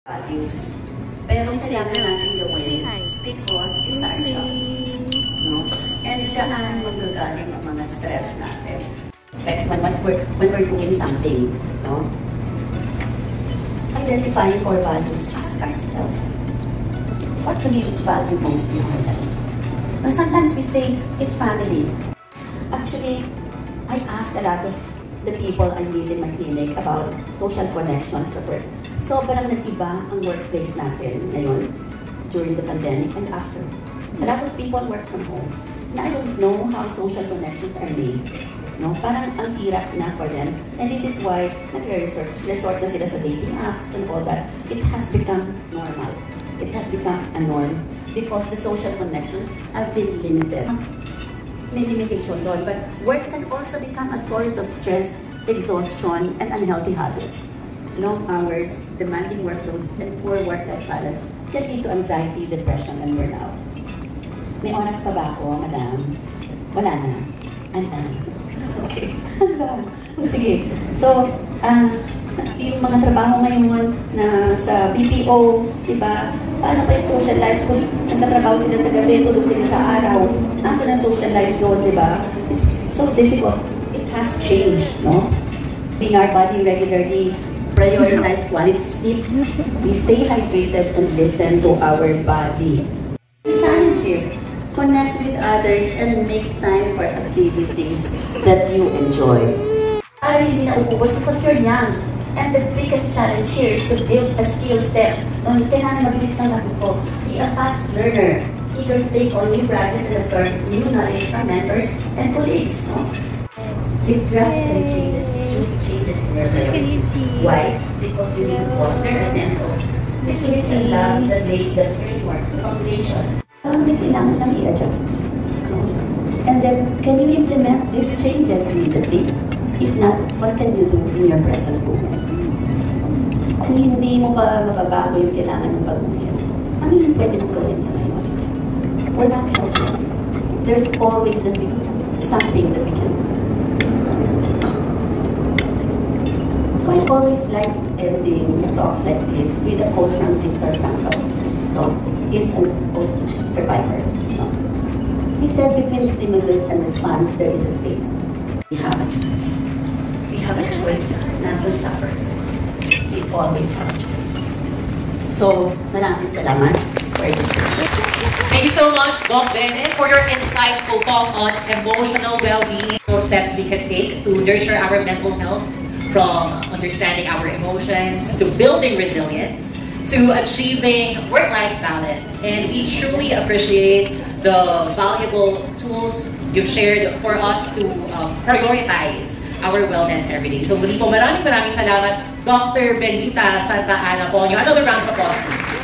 values. Pero kailangan natin gawin because it's our job. No? And dyan magagaling ang mga stress natin. When we're doing something, no? Identifying core values, ask ourselves, what do we value most in our lives? Now, sometimes we say, it's family. Actually, I ask a lot of the people I meet in my clinic about social connections at work. Sobrang nag-iba ang workplace natin ngayon during the pandemic and after. A lot of people work from home. Na I don't know how social connections are made. No? Parang ang hirap na for them. And this is why nagre-resort na sila sa dating apps and all that. It has become normal. It has become a norm because the social connections have been limited. May limitation doon, but work can also become a source of stress, exhaustion, and unhealthy habits. Long hours, demanding workloads, and poor work-life balance can lead to anxiety, depression, and burnout. May oras pa ba ako, madam? Wala na. Anda. Okay. Sige. So, yung mga trabaho ngayon na sa BPO, diba? Paano pa yung social life? Nagtatrabaho sila sa gabi, tulog sila sa araw. Nasaan ang social life doon, diba? It's so difficult. It has changed, no? Being our body regularly, prioritize quality sleep, we stay hydrated and listen to our body. Challenge it. Connect with others and make time for activities that you enjoy. Para hindi na ububos because you're young. And the biggest challenge here is to build a skill set. Kailangan mabilis kang matuto. Be a fast learner. Eager to take on new projects and absorb new knowledge from mentors and colleagues. No? It drastically changes your priorities. Why? Because you need to foster a sense of security and love that lays the framework, the foundation. May kailangan lang i-adjust. And then, can you implement these changes immediately? If not, what can you do in your present moment? Kung hindi mo pa mababago yung kailangan ng pag-ulit, ano yung pwede mong gawin sa ngayon? We're not helpless. There's always something that we can do. So I always like ending talks like this with a quote from Viktor Frankl. No? He's an survivor. No? He said, between stimulus and response, there is a space. We have a choice. We have a choice not to suffer. We always have a choice. So, maraming salamat for this. Thank you so much, Doc Bennett, for your insightful talk on emotional well-being. Steps we can take to nurture our mental health, from understanding our emotions, to building resilience, to achieving work-life balance. And we truly appreciate the valuable tools you've shared for us to prioritize our wellness every day. So muli po, maraming salamat, Dr. Benita Santa Ana Ponyo. Another round of applause, please.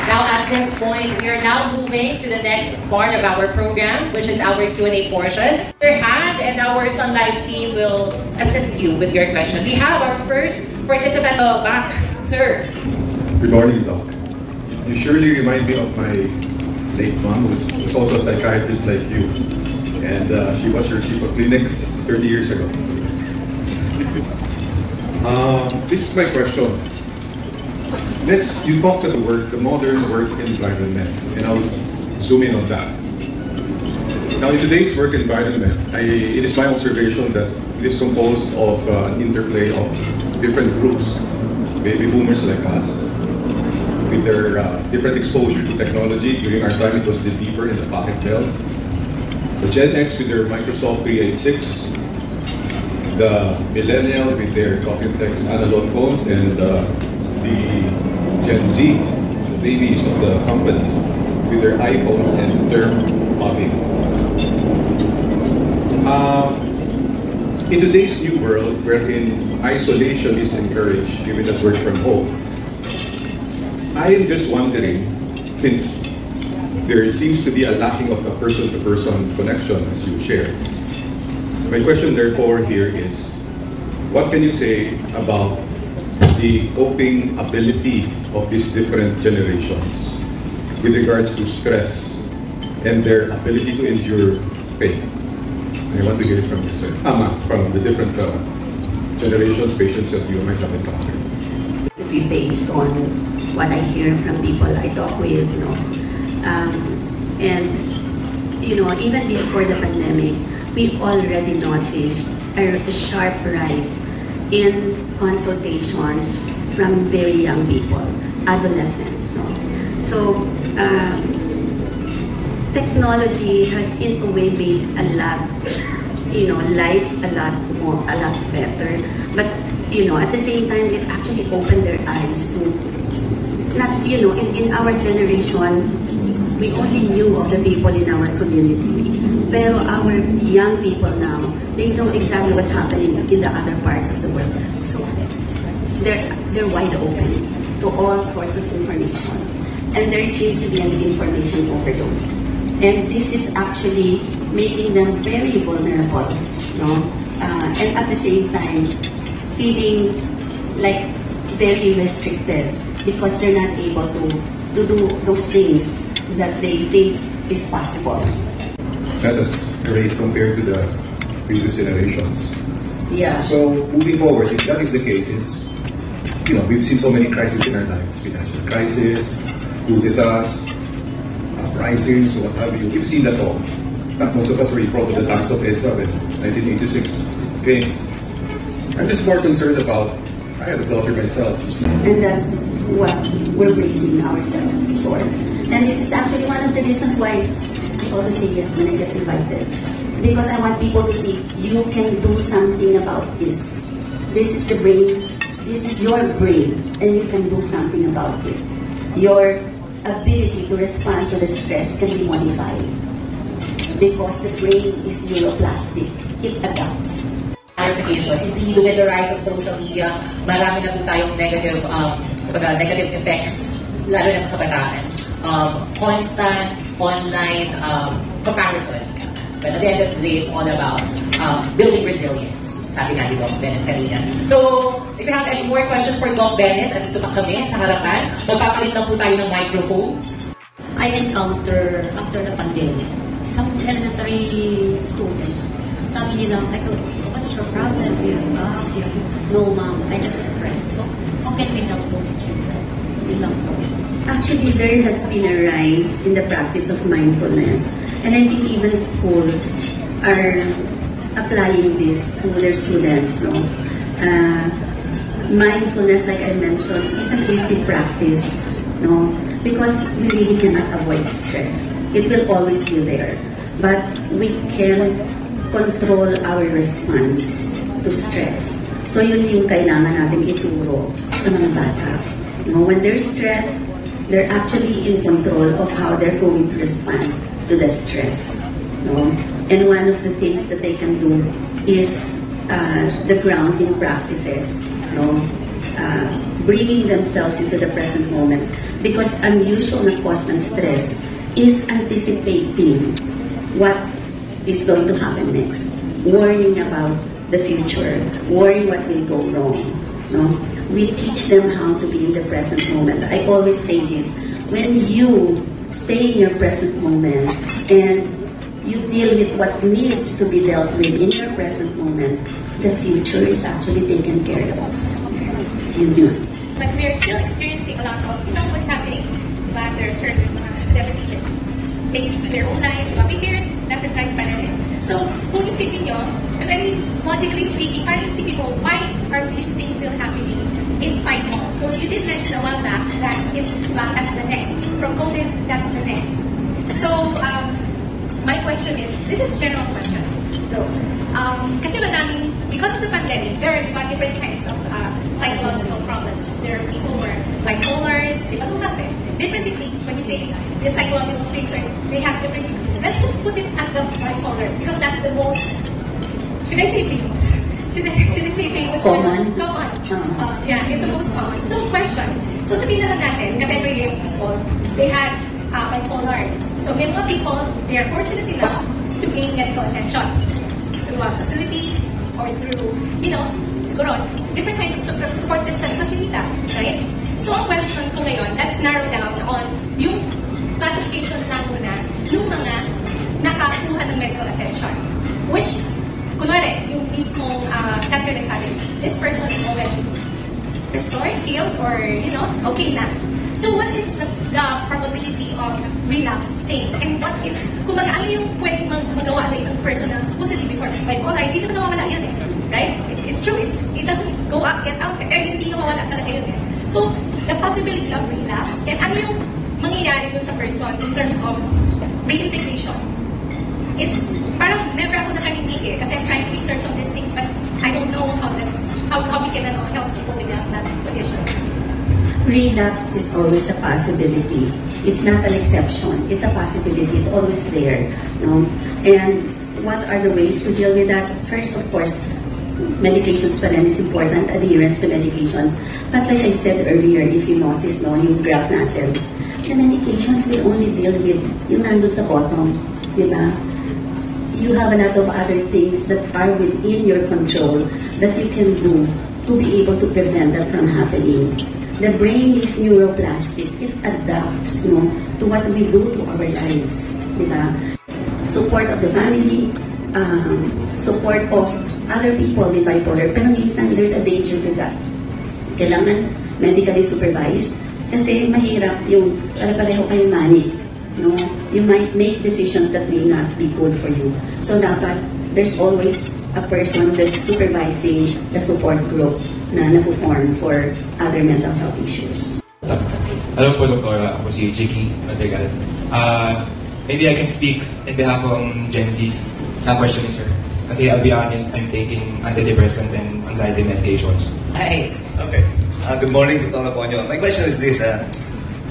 Now, at this point, we are now moving to the next part of our program, which is our Q&A portion. Your hand and our Sun Life team will assist you with your question. We have our first participant back. Sir. Good morning, Doc. You surely remind me of my late mom, who was also a psychiatrist like you. And she was your chief of clinics 30 years ago. This is my question. You talked about the modern work environment, and I'll zoom in on that. Now, in today's work environment, it is my observation that it is composed of an interplay of different groups, baby boomers like us, with their different exposure to technology. During our time, it was the beeper and the pocket bell. The Gen X with their Microsoft 386, the millennial with their Computex analog phones, and the Gen Z, the babies of the companies, with their iPhones and term hopping. In today's new world, wherein isolation is encouraged, given that work from home, I am just wondering, since there seems to be a lacking of a person-to-person connection, as you shared, my question therefore here is, what can you say about the coping ability of these different generations with regards to stress and their ability to endure pain? I want to hear it from you, sir. From the different generations, patients that you might have encountered. simply based on what I hear from people I talk with, and even before the pandemic, we already noticed a sharp rise in consultations from very young people, adolescents. So technology has in a way made a lot, life a lot better. But at the same time, it actually opened their eyes to not, in our generation, we only knew of the people in our community. Pero our young people now, they know exactly what's happening in the other parts of the world. So they're wide open to all sorts of information. And there seems to be an information overload. And this is actually making them very vulnerable, and at the same time, feeling like very restricted because they're not able to do those things that they think is possible. That is great compared to the previous generations. Yeah. So moving forward, if that is the case, we've seen so many crises in our lives: financial crisis, coup d'etats, uprisings, what have you. We've seen that all. Not most of us were equal to the times of EDSA in 1986. Okay. I'm just more concerned about, I have a daughter myself. And that's what we're bracing ourselves for. And this is actually one of the reasons why I always say yes when I get invited. Because I want people to see, you can do something about this. This is the brain, this is your brain, and you can do something about it. Your ability to respond to the stress can be modified. Because the brain is neuroplastic. It adapts. Clarification, indeed, with the rise of social media, marami na po tayong negative effects, lalo na sa kabataan. Constant online comparison. But at the end of the day, it's all about building resilience, sabi nga ni Doc Bennett kanina. So, if you have any more questions for Doc Bennett, andito pa kami sa harapan, magpapalit lang po tayo ng microphone. I encounter after the pandemic, some elementary students, sabi nila, what is your problem? No, ma'am, I just stressed. So, how can we help those children? Actually, there has been a rise in the practice of mindfulness. And I think even schools are applying this to their students. Mindfulness, like I mentioned, is an easy practice. Because we really cannot avoid stress. It will always be there. But we can control our response to stress. So yun yung kailangan natin ituro sa mga bata. When they're stressed, they're actually in control of how they're going to respond to the stress. And one of the things that they can do is the grounding practices. Bringing themselves into the present moment. Because unusual na cause ng stress is anticipating what is going to happen next. Worrying about the future. Worrying what will go wrong. We teach them how to be in the present moment. I always say this, when you stay in your present moment and you deal with what needs to be dealt with in your present moment, the future is actually taken care of. You do. But we're still experiencing a lot of, what's happening. There are certain celebrities that take their own life. We're left and right pa rin. So, kung isipin nyo, logically speaking, parang isipin mo, why are these things still happening in spite of? So, you did mention a while back that that's the next. From COVID, that's the next. So, my question is, this is a general question, though. Kasi madaming, because of the pandemic, there are different kinds of psychological problems. There are people who are bipolars, different degrees. When you say the psychological things, they have different degrees. Let's just put it at the bipolar, because that's the most, should I say famous? Should I say famous? Common. Common. Yeah, it's the most common. So, question. So, sabihin na natin, category of people, they had bipolar. So, may mga people, they are fortunate enough to gain medical attention through a facility or through, siguro, different kinds of support system because we need that, right? So, ang question ko ngayon, let's narrow down on yung classification na muna yung mga nakakuha ng medical attention. Which, kunwari, yung mismong center na sabi, this person is already restored, healed, or, okay na. So what is the probability of relapse same? And what is, kung ano yung pwedeng magawa ng isang person na supposedly before bipolar, hindi naman nawawala yun eh. Right? It's true, it doesn't go up, get out, hindi nawawala talaga yun eh. So, the possibility of relapse, and ano yung mangyayari dun sa person in terms of reintegration? It's, parang never ako nakarinig eh, kasi I'm trying to research on these things, but I don't know how we can help people with that condition. Relapse is always a possibility. It's not an exception. It's a possibility. It's always there. No? And what are the ways to deal with that? First, of course, medications pa rin is important, adherence to medications. But like I said earlier, if you notice, yung graph natin, the medications will only deal with yung nandun sa bottom. Diba? You have a lot of other things that are within your control that you can do to be able to prevent that from happening. The brain is neuroplastic. It adapts to what we do to our lives. Diba? Support of the family, support of other people with bipolar. Pero minsan, there's a danger to that. Kailangan medically supervised kasi mahirap yung pareho kayo manic. No? You might make decisions that may not be good for you. So dapat, there's always a person that's supervising the support group na na-form for other mental health issues. Hello po, Doktora. Ako si Jiggy Madrigal. Maybe I can speak in behalf of Gen Zs sa question ni sir. Kasi I'll be honest, I'm taking antidepressant and anxiety medications. Hi. Okay. Good morning, Dr. Ponyo. My question is this.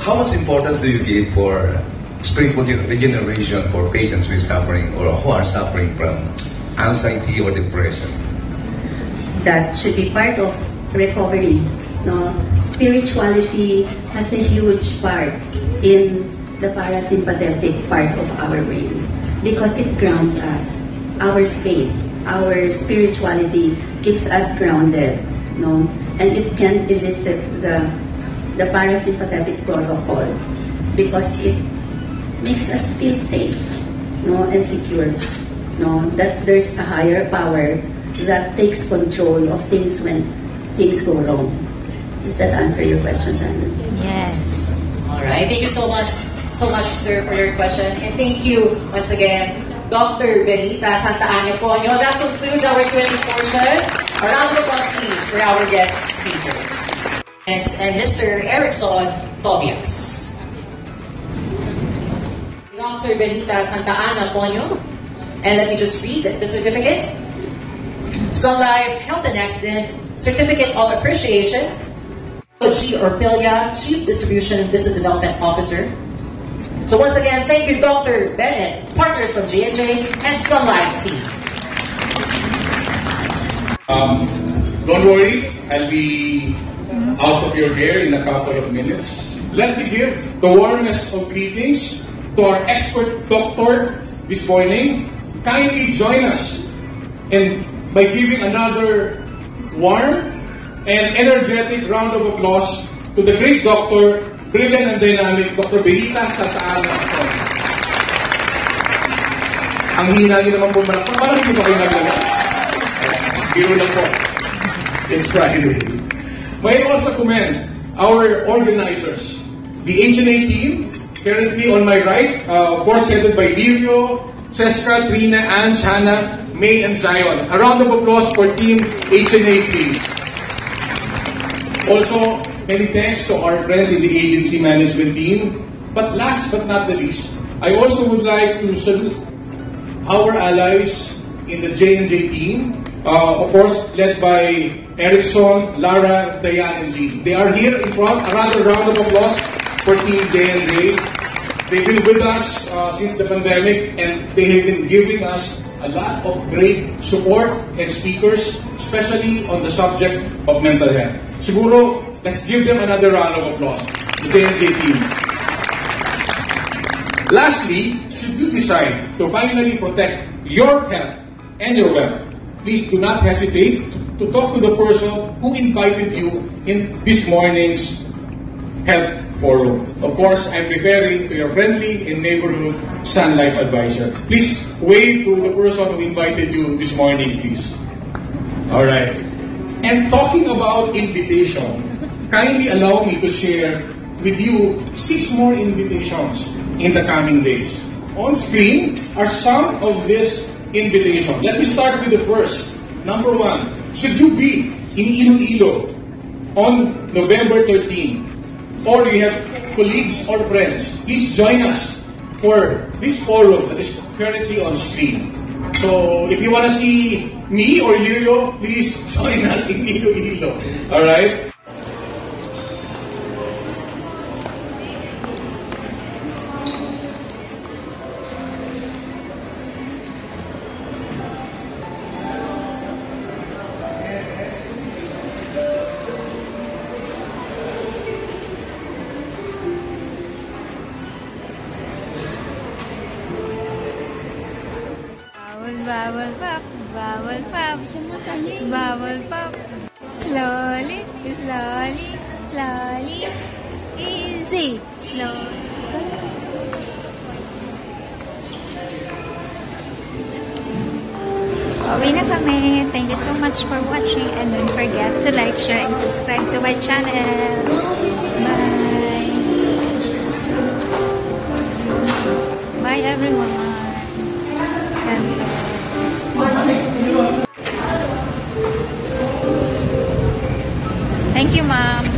How much importance do you give for spiritual regeneration for patients with suffering or who are suffering from anxiety or depression? That should be part of recovery. No? Spirituality has a huge part in the parasympathetic part of our brain because it grounds us. Our faith, our spirituality keeps us grounded. No? And it can elicit the parasympathetic protocol because it makes us feel safe, and secure. That there's a higher power that takes control of things when things go wrong. Does that answer your question, Sandra? Yes. All right. Thank you so much, sir, for your question. And thank you once again, Dr. Benita Santa Ana Ponyo. That concludes our Q&A portion. A round of applause, please, for our guest speaker. Yes, and Mr. Erickson Tobias. Dr. Benita Santa Ana Ponyo. And let me just read the certificate. Sun Life Health and Accident Certificate of Appreciation. G. Orpilia, Chief Distribution and Business Development Officer. So once again, thank you, Dr. Bennett, partners from J&J and Sun Life team. Don't worry, I'll be out of your hair in a couple of minutes. Let me give the warmest of greetings to our expert doctor this morning. Kindly join us by giving another warm and energetic round of applause to the great doctor, brilliant and dynamic, Dr. Benita Santa Ana. Ang hina niyo naman po malakpan. Parang hindi ba kayo naglalak? Biro lang po. It's Friday. May I also commend our organizers, the HNA team, currently on my right, of course headed by Livio, Cheska, Trina, Anne, Hannah, May, and Zion. A round of applause for Team HNA, please. Also, many thanks to our friends in the agency management team. But last but not the least, I also would like to salute our allies in the J&J team. Of course, led by Erickson, Lara, Diane, and Jean. They are here in front. Another round of applause for Team J&J. They've been with us since the pandemic, and they have been giving us a lot of great support and speakers, especially on the subject of mental health. Siguro, let's give them another round of applause, the J&J team. Lastly, should you decide to finally protect your health and your wealth, please do not hesitate to talk to the person who invited you in this morning's health forum. Of course, I'm referring to your friendly and neighborhood Sun Life advisor. Please wave to the person who invited you this morning, please. All right. And talking about invitation, kindly allow me to share with you 6 more invitations in the coming days. On screen are some of these invitations. Let me start with the first. Number 1, should you be in Iloilo on November 13, or you have colleagues or friends, please join us for this forum that is currently on screen. So if you want to see me or Lirio, please join us in Iloilo. Alright? Bubble pop, bubble pop, bubble pop. Slowly, slowly, slowly, easy, slowly. Uwi na kami. Thank you so much for watching, and don't forget to like, share, and subscribe to my channel. Bye. Bye everyone. Thank you, Mom.